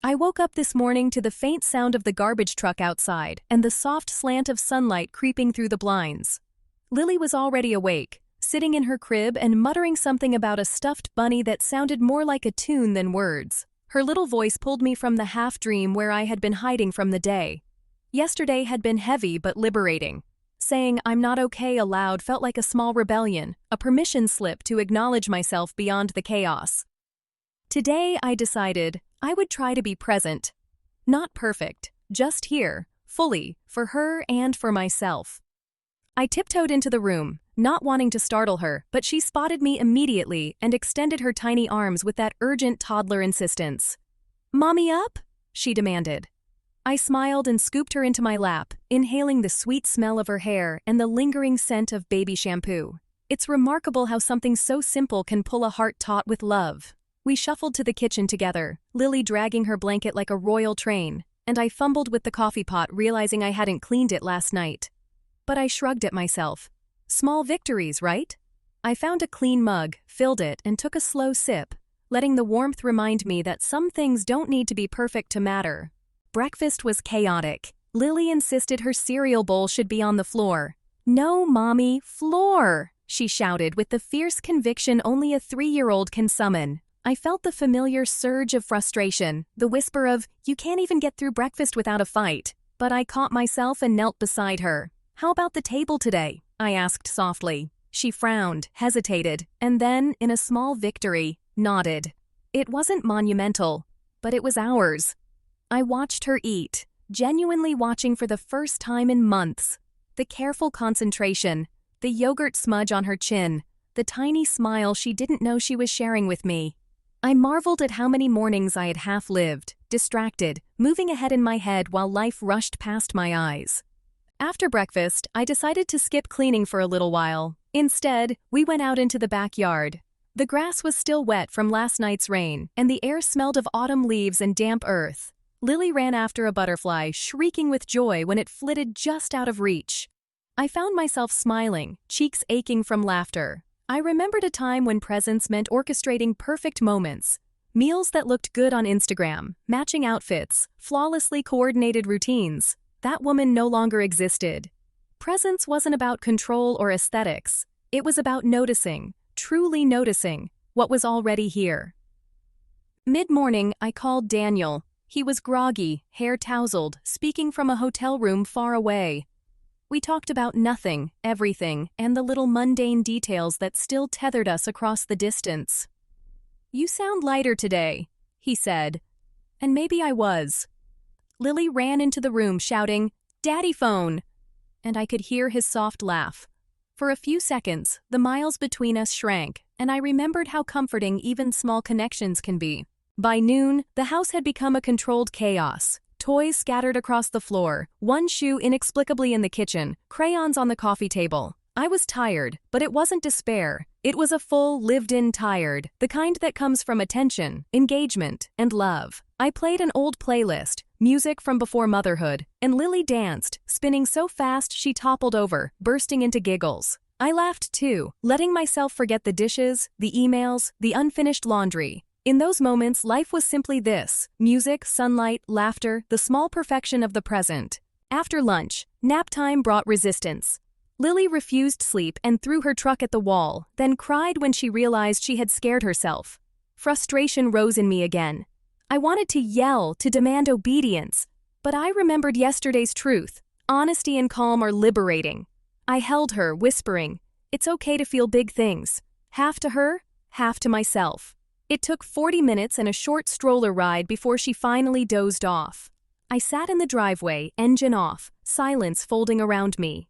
I woke up this morning to the faint sound of the garbage truck outside and the soft slant of sunlight creeping through the blinds. Lily was already awake, sitting in her crib and muttering something about a stuffed bunny that sounded more like a tune than words. Her little voice pulled me from the half-dream where I had been hiding from the day. Yesterday had been heavy but liberating. Saying "I'm not okay" aloud felt like a small rebellion, a permission slip to acknowledge myself beyond the chaos. Today I decided I would try to be present. Not perfect, just here, fully, for her and for myself. I tiptoed into the room, not wanting to startle her, but she spotted me immediately and extended her tiny arms with that urgent toddler insistence. "Mommy up?" she demanded. I smiled and scooped her into my lap, inhaling the sweet smell of her hair and the lingering scent of baby shampoo. It's remarkable how something so simple can pull a heart taut with love. We shuffled to the kitchen together, Lily dragging her blanket like a royal train, and I fumbled with the coffee pot, realizing I hadn't cleaned it last night. But I shrugged at myself. Small victories, right? I found a clean mug, filled it, and took a slow sip, letting the warmth remind me that some things don't need to be perfect to matter. Breakfast was chaotic. Lily insisted her cereal bowl should be on the floor. "No, Mommy, floor!" she shouted with the fierce conviction only a 3-year-old can summon. I felt the familiar surge of frustration, the whisper of, "You can't even get through breakfast without a fight." But I caught myself and knelt beside her. "How about the table today?" I asked softly. She frowned, hesitated, and then, in a small victory, nodded. It wasn't monumental, but it was ours. I watched her eat, genuinely watching for the first time in months. The careful concentration, the yogurt smudge on her chin, the tiny smile she didn't know she was sharing with me. I marveled at how many mornings I had half-lived, distracted, moving ahead in my head while life rushed past my eyes. After breakfast, I decided to skip cleaning for a little while. Instead, we went out into the backyard. The grass was still wet from last night's rain, and the air smelled of autumn leaves and damp earth. Lily ran after a butterfly, shrieking with joy when it flitted just out of reach. I found myself smiling, cheeks aching from laughter. I remembered a time when presence meant orchestrating perfect moments. Meals that looked good on Instagram, matching outfits, flawlessly coordinated routines. That woman no longer existed. Presence wasn't about control or aesthetics. It was about noticing, truly noticing, what was already here. Mid-morning, I called Daniel. He was groggy, hair tousled, speaking from a hotel room far away. We talked about nothing, everything, and the little mundane details that still tethered us across the distance. "You sound lighter today," he said. And maybe I was. Lily ran into the room shouting, "Daddy phone!" And I could hear his soft laugh. For a few seconds, the miles between us shrank, and I remembered how comforting even small connections can be. By noon, the house had become a controlled chaos. Toys scattered across the floor, one shoe inexplicably in the kitchen, crayons on the coffee table. I was tired, but it wasn't despair. It was a full, lived-in tired, the kind that comes from attention, engagement, and love. I played an old playlist, music from before motherhood, and Lily danced, spinning so fast she toppled over, bursting into giggles. I laughed too, letting myself forget the dishes, the emails, the unfinished laundry. In those moments, life was simply this: music, sunlight, laughter, the small perfection of the present. After lunch, nap time brought resistance. Lily refused sleep and threw her truck at the wall, then cried when she realized she had scared herself. Frustration rose in me again. I wanted to yell, to demand obedience, but I remembered yesterday's truth. Honesty and calm are liberating. I held her, whispering, "It's okay to feel big things. Half to her, half to myself." It took 40 minutes and a short stroller ride before she finally dozed off. I sat in the driveway, engine off, silence folding around me.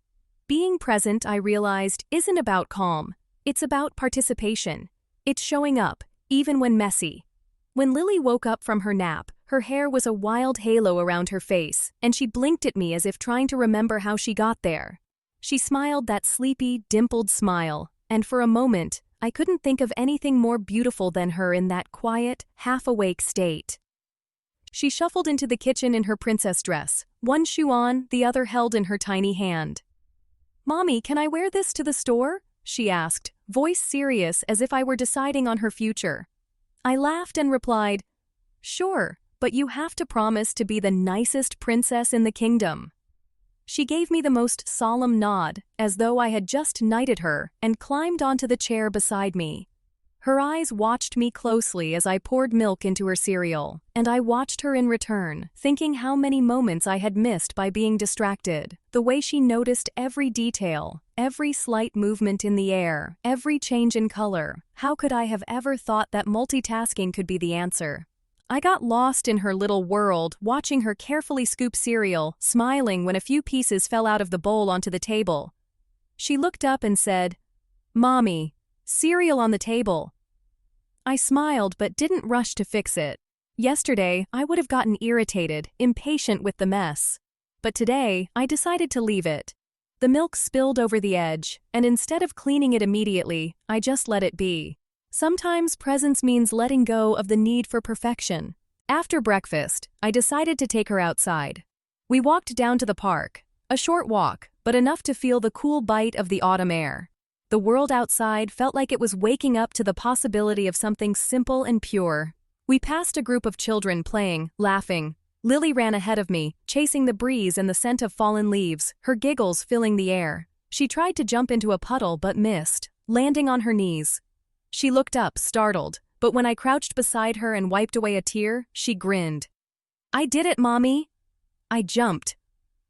Being present, I realized, isn't about calm. It's about participation. It's showing up, even when messy. When Lily woke up from her nap, her hair was a wild halo around her face, and she blinked at me as if trying to remember how she got there. She smiled that sleepy, dimpled smile, and for a moment, I couldn't think of anything more beautiful than her in that quiet, half-awake state. She shuffled into the kitchen in her princess dress, one shoe on, the other held in her tiny hand. "Mommy, can I wear this to the store?" she asked, voice serious as if I were deciding on her future. I laughed and replied, "Sure, but you have to promise to be the nicest princess in the kingdom." She gave me the most solemn nod, as though I had just knighted her, and climbed onto the chair beside me. Her eyes watched me closely as I poured milk into her cereal, and I watched her in return, thinking how many moments I had missed by being distracted. The way she noticed every detail, every slight movement in the air, every change in color. How could I have ever thought that multitasking could be the answer? I got lost in her little world, watching her carefully scoop cereal, smiling when a few pieces fell out of the bowl onto the table. She looked up and said, "Mommy, cereal on the table." I smiled but didn't rush to fix it. Yesterday, I would have gotten irritated, impatient with the mess. But today, I decided to leave it. The milk spilled over the edge, and instead of cleaning it immediately, I just let it be. Sometimes presence means letting go of the need for perfection. After breakfast, I decided to take her outside. We walked down to the park. A short walk, but enough to feel the cool bite of the autumn air. The world outside felt like it was waking up to the possibility of something simple and pure. We passed a group of children playing, laughing. Lily ran ahead of me, chasing the breeze and the scent of fallen leaves, her giggles filling the air. She tried to jump into a puddle but missed, landing on her knees. She looked up, startled, but when I crouched beside her and wiped away a tear, she grinned. "I did it, Mommy!" I jumped.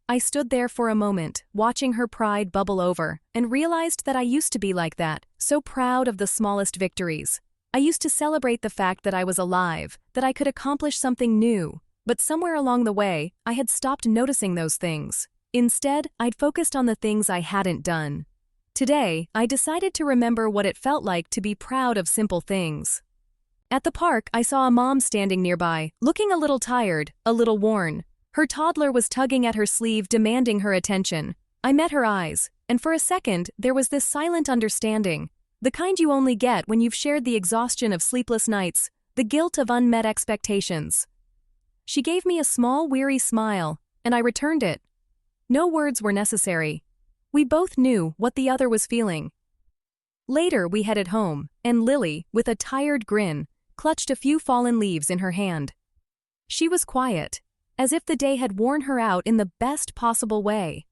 I stood there for a moment, watching her pride bubble over, and realized that I used to be like that, so proud of the smallest victories. I used to celebrate the fact that I was alive, that I could accomplish something new. But somewhere along the way, I had stopped noticing those things. Instead, I'd focused on the things I hadn't done. Today, I decided to remember what it felt like to be proud of simple things. At the park, I saw a mom standing nearby, looking a little tired, a little worn. Her toddler was tugging at her sleeve, demanding her attention. I met her eyes, and for a second, there was this silent understanding. The kind you only get when you've shared the exhaustion of sleepless nights, the guilt of unmet expectations. She gave me a small, weary smile, and I returned it. No words were necessary. We both knew what the other was feeling. Later, we headed home, and Lily, with a tired grin, clutched a few fallen leaves in her hand. She was quiet, as if the day had worn her out in the best possible way.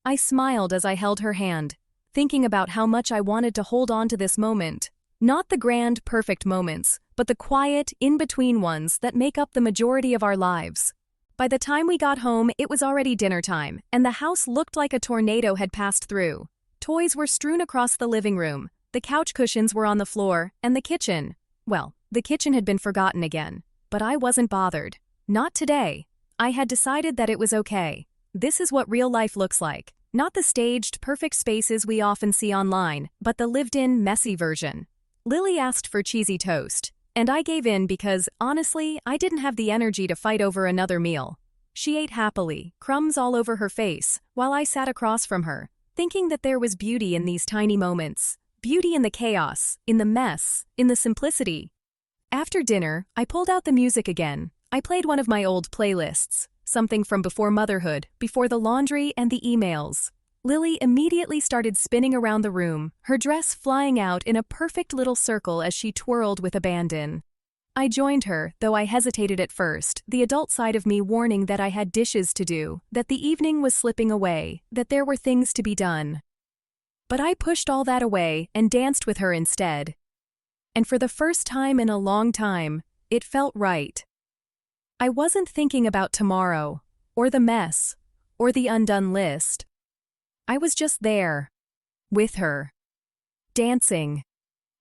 I smiled as I held her hand, thinking about how much I wanted to hold on to this moment. Not the grand, perfect moments, but the quiet, in-between ones that make up the majority of our lives. By the time we got home, it was already dinner time, and the house looked like a tornado had passed through. Toys were strewn across the living room, the couch cushions were on the floor, and the kitchen. Well, the kitchen had been forgotten again. But I wasn't bothered. Not today. I had decided that it was okay. This is what real life looks like. Not the staged, perfect spaces we often see online, but the lived-in, messy version. Lily asked for cheesy toast, and I gave in because, honestly, I didn't have the energy to fight over another meal. She ate happily, crumbs all over her face, while I sat across from her, thinking that there was beauty in these tiny moments. Beauty in the chaos, in the mess, in the simplicity. After dinner, I pulled out the music again. I played one of my old playlists, something from before motherhood, before the laundry and the emails. Lily immediately started spinning around the room, her dress flying out in a perfect little circle as she twirled with abandon. I joined her, though I hesitated at first, the adult side of me warning that I had dishes to do, that the evening was slipping away, that there were things to be done. But I pushed all that away and danced with her instead. And for the first time in a long time, it felt right. I wasn't thinking about tomorrow, or the mess, or the undone list. I was just there, with her, dancing,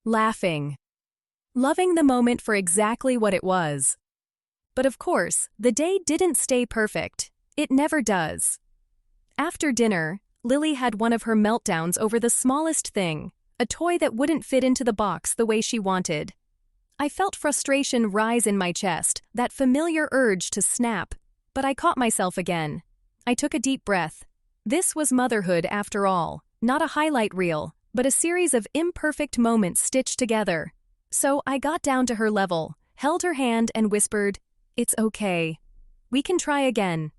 laughing, loving the moment for exactly what it was. But of course, the day didn't stay perfect. It never does. After dinner, Lily had one of her meltdowns over the smallest thing, a toy that wouldn't fit into the box the way she wanted. I felt frustration rise in my chest, that familiar urge to snap, but I caught myself again. I took a deep breath. This was motherhood after all, not a highlight reel, but a series of imperfect moments stitched together. So I got down to her level, held her hand and whispered, "It's okay. We can try again."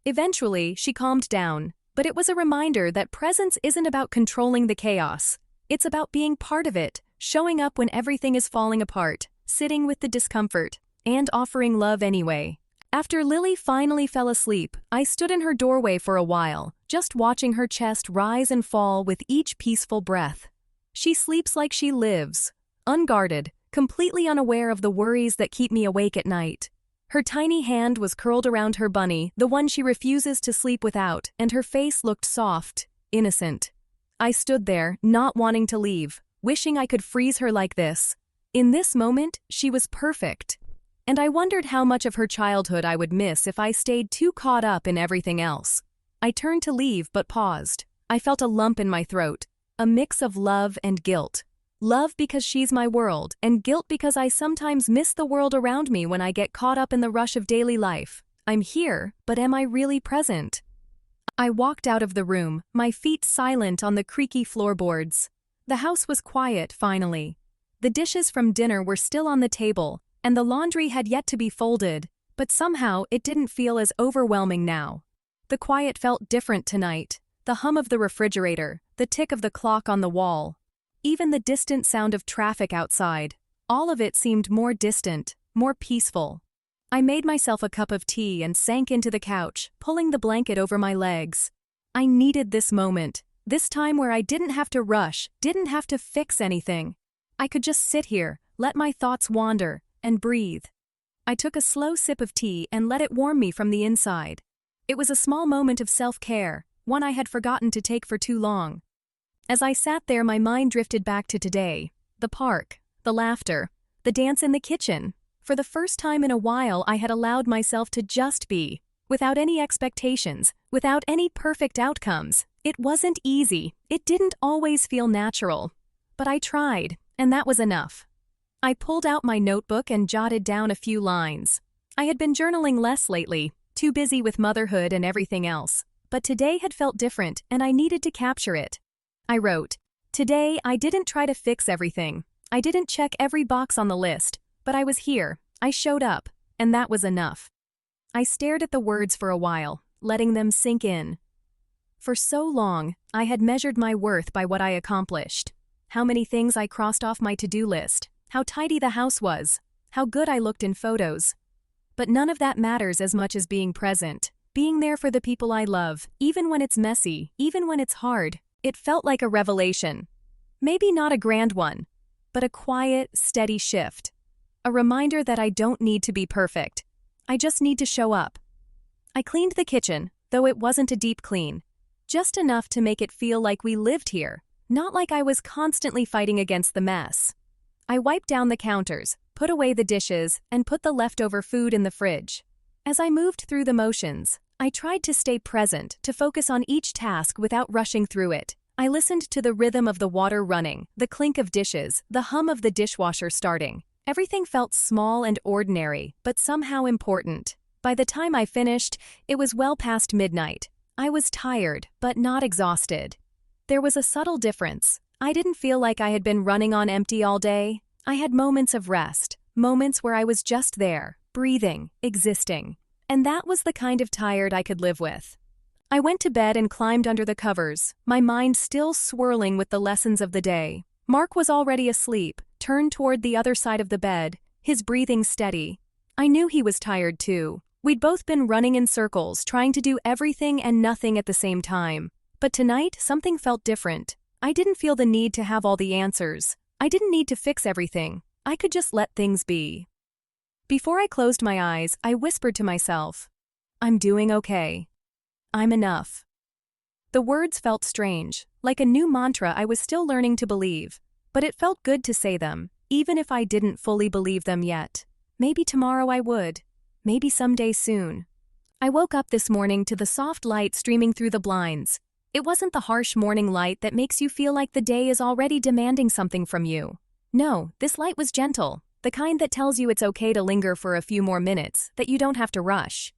Eventually, she calmed down, but it was a reminder that presence isn't about controlling the chaos. It's about being part of it, showing up when everything is falling apart, sitting with the discomfort. and offering love anyway. After Lily finally fell asleep, I stood in her doorway for a while, just watching her chest rise and fall with each peaceful breath. She sleeps like she lives, unguarded, completely unaware of the worries that keep me awake at night. Her tiny hand was curled around her bunny, the one she refuses to sleep without, and her face looked soft, innocent. I stood there, not wanting to leave, wishing I could freeze her like this. In this moment, she was perfect. And I wondered how much of her childhood I would miss if I stayed too caught up in everything else. I turned to leave but paused. I felt a lump in my throat, a mix of love and guilt. Love because she's my world, and guilt because I sometimes miss the world around me when I get caught up in the rush of daily life. I'm here, but am I really present? I walked out of the room, my feet silent on the creaky floorboards. The house was quiet, finally. The dishes from dinner were still on the table, and the laundry had yet to be folded, but somehow it didn't feel as overwhelming now. The quiet felt different tonight. The hum of the refrigerator, the tick of the clock on the wall. Even the distant sound of traffic outside. All of it seemed more distant, more peaceful. I made myself a cup of tea and sank into the couch, pulling the blanket over my legs. I needed this moment, this time where I didn't have to rush, didn't have to fix anything. I could just sit here, let my thoughts wander, and breathe. I took a slow sip of tea and let it warm me from the inside. It was a small moment of self-care, one I had forgotten to take for too long. As I sat there, my mind drifted back to today. The park, the laughter, the dance in the kitchen. For the first time in a while, I had allowed myself to just be, without any expectations, without any perfect outcomes. It wasn't easy. It didn't always feel natural. But I tried, and that was enough. I pulled out my notebook and jotted down a few lines. I had been journaling less lately, too busy with motherhood and everything else. But today had felt different, and I needed to capture it. I wrote, "Today, I didn't try to fix everything. I didn't check every box on the list, but I was here. I showed up, and that was enough." I stared at the words for a while, letting them sink in. For so long, I had measured my worth by what I accomplished. How many things I crossed off my to-do list, how tidy the house was, how good I looked in photos. But none of that matters as much as being present, being there for the people I love, even when it's messy, even when it's hard. It felt like a revelation. Maybe not a grand one, but a quiet, steady shift. A reminder that I don't need to be perfect. I just need to show up. I cleaned the kitchen, though it wasn't a deep clean. Just enough to make it feel like we lived here, not like I was constantly fighting against the mess. I wiped down the counters, put away the dishes, and put the leftover food in the fridge. As I moved through the motions, I tried to stay present, to focus on each task without rushing through it. I listened to the rhythm of the water running, the clink of dishes, the hum of the dishwasher starting. Everything felt small and ordinary, but somehow important. By the time I finished, it was well past midnight. I was tired, but not exhausted. There was a subtle difference. I didn't feel like I had been running on empty all day. I had moments of rest, moments where I was just there, breathing, existing. And that was the kind of tired I could live with. I went to bed and climbed under the covers, my mind still swirling with the lessons of the day. Mark was already asleep, turned toward the other side of the bed, his breathing steady. I knew he was tired too. We'd both been running in circles, trying to do everything and nothing at the same time. But tonight, something felt different. I didn't feel the need to have all the answers. I didn't need to fix everything. I could just let things be. Before I closed my eyes, I whispered to myself, "I'm doing okay. I'm enough." The words felt strange, like a new mantra I was still learning to believe. But it felt good to say them, even if I didn't fully believe them yet. Maybe tomorrow I would. Maybe someday soon. I woke up this morning to the soft light streaming through the blinds. It wasn't the harsh morning light that makes you feel like the day is already demanding something from you. No, this light was gentle, the kind that tells you it's okay to linger for a few more minutes, that you don't have to rush.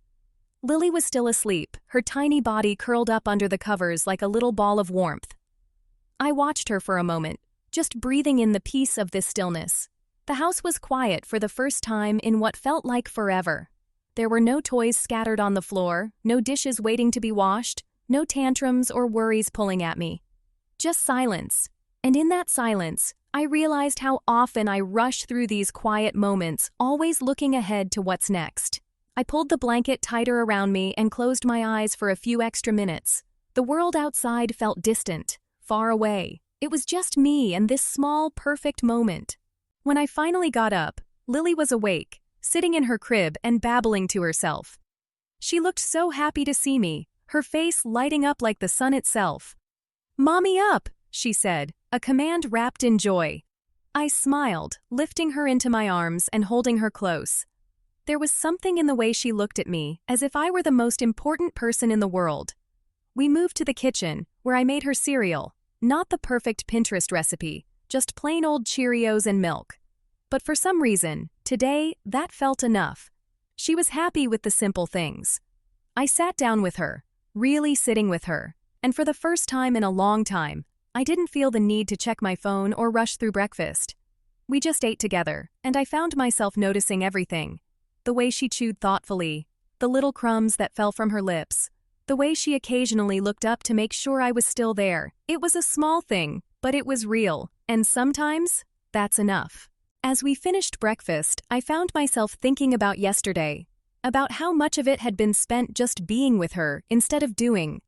Lily was still asleep, her tiny body curled up under the covers like a little ball of warmth. I watched her for a moment, just breathing in the peace of this stillness. The house was quiet for the first time in what felt like forever. There were no toys scattered on the floor, no dishes waiting to be washed, no tantrums or worries pulling at me. Just silence. And in that silence, I realized how often I rush through these quiet moments, always looking ahead to what's next. I pulled the blanket tighter around me and closed my eyes for a few extra minutes. The world outside felt distant, far away. It was just me and this small, perfect moment. When I finally got up, Lily was awake, sitting in her crib and babbling to herself. She looked so happy to see me, her face lighting up like the sun itself. "Mommy up," she said, a command wrapped in joy. I smiled, lifting her into my arms and holding her close. There was something in the way she looked at me, as if I were the most important person in the world. We moved to the kitchen, where I made her cereal, not the perfect Pinterest recipe, just plain old Cheerios and milk. But for some reason, today, that felt enough. She was happy with the simple things. I sat down with her, really sitting with her, and for the first time in a long time, I didn't feel the need to check my phone or rush through breakfast. We just ate together, and I found myself noticing everything. The way she chewed thoughtfully, the little crumbs that fell from her lips, the way she occasionally looked up to make sure I was still there. It was a small thing, but it was real, and sometimes, that's enough. As we finished breakfast, I found myself thinking about yesterday, about how much of it had been spent just being with her instead of doing.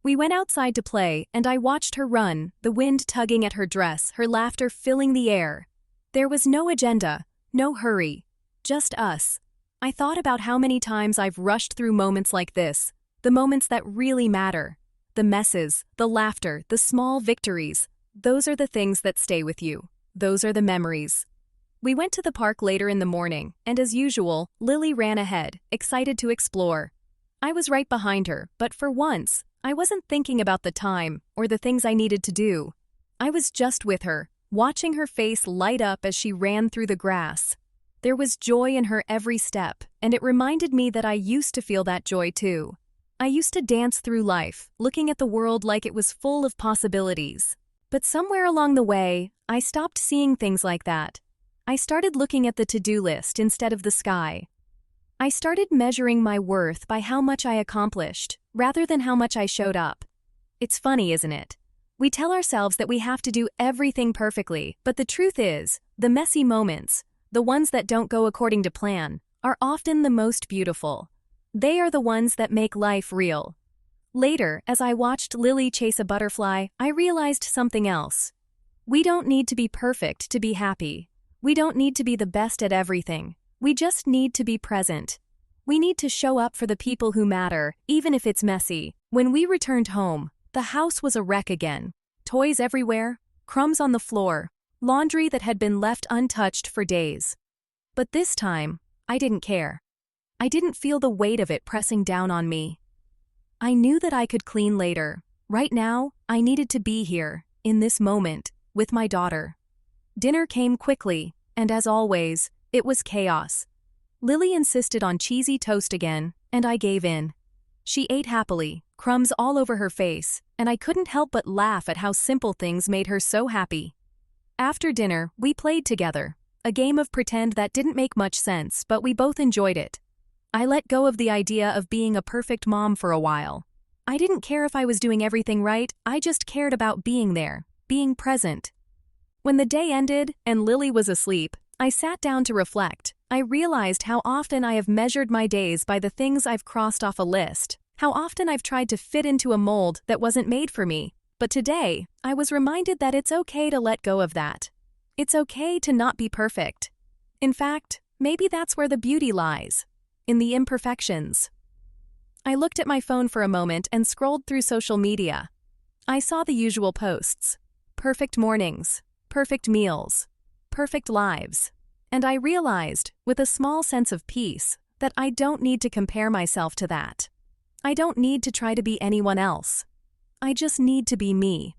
We went outside to play, and I watched her run, the wind tugging at her dress, her laughter filling the air. There was no agenda, no hurry, just us. I thought about how many times I've rushed through moments like this, the moments that really matter. The messes, the laughter, the small victories. Those are the things that stay with you. Those are the memories. We went to the park later in the morning, and as usual, Lily ran ahead, excited to explore. I was right behind her, but for once, I wasn't thinking about the time or the things I needed to do. I was just with her, watching her face light up as she ran through the grass. There was joy in her every step, and it reminded me that I used to feel that joy too. I used to dance through life, looking at the world like it was full of possibilities. But somewhere along the way, I stopped seeing things like that. I started looking at the to-do list instead of the sky. I started measuring my worth by how much I accomplished, rather than how much I showed up. It's funny, isn't it? We tell ourselves that we have to do everything perfectly, but the truth is, the messy moments, the ones that don't go according to plan, are often the most beautiful. They are the ones that make life real. Later, as I watched Lily chase a butterfly, I realized something else. We don't need to be perfect to be happy. We don't need to be the best at everything. We just need to be present. We need to show up for the people who matter, even if it's messy. When we returned home, the house was a wreck again. Toys everywhere, crumbs on the floor, laundry that had been left untouched for days. But this time, I didn't care. I didn't feel the weight of it pressing down on me. I knew that I could clean later. Right now, I needed to be here, in this moment, with my daughter. Dinner came quickly, and as always, it was chaos. Lily insisted on cheesy toast again, and I gave in. She ate happily, crumbs all over her face, and I couldn't help but laugh at how simple things made her so happy. After dinner, we played together, a game of pretend that didn't make much sense, but we both enjoyed it. I let go of the idea of being a perfect mom for a while. I didn't care if I was doing everything right, I just cared about being there, being present. When the day ended and Lily was asleep, I sat down to reflect. I realized how often I have measured my days by the things I've crossed off a list, how often I've tried to fit into a mold that wasn't made for me. But today, I was reminded that it's okay to let go of that. It's okay to not be perfect. In fact, maybe that's where the beauty lies, in the imperfections. I looked at my phone for a moment and scrolled through social media. I saw the usual posts. Perfect mornings, perfect meals, perfect lives. And I realized, with a small sense of peace, that I don't need to compare myself to that. I don't need to try to be anyone else. I just need to be me.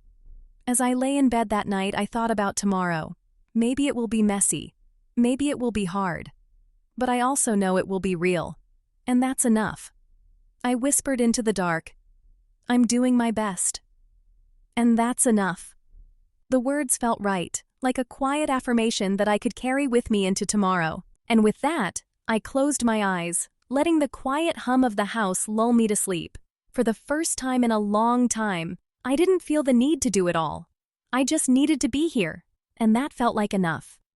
As I lay in bed that night, I thought about tomorrow. Maybe it will be messy. Maybe it will be hard. But I also know it will be real. And that's enough. I whispered into the dark, "I'm doing my best." And that's enough. The words felt right, like a quiet affirmation that I could carry with me into tomorrow. And with that, I closed my eyes, letting the quiet hum of the house lull me to sleep. For the first time in a long time, I didn't feel the need to do it all. I just needed to be here. and that felt like enough.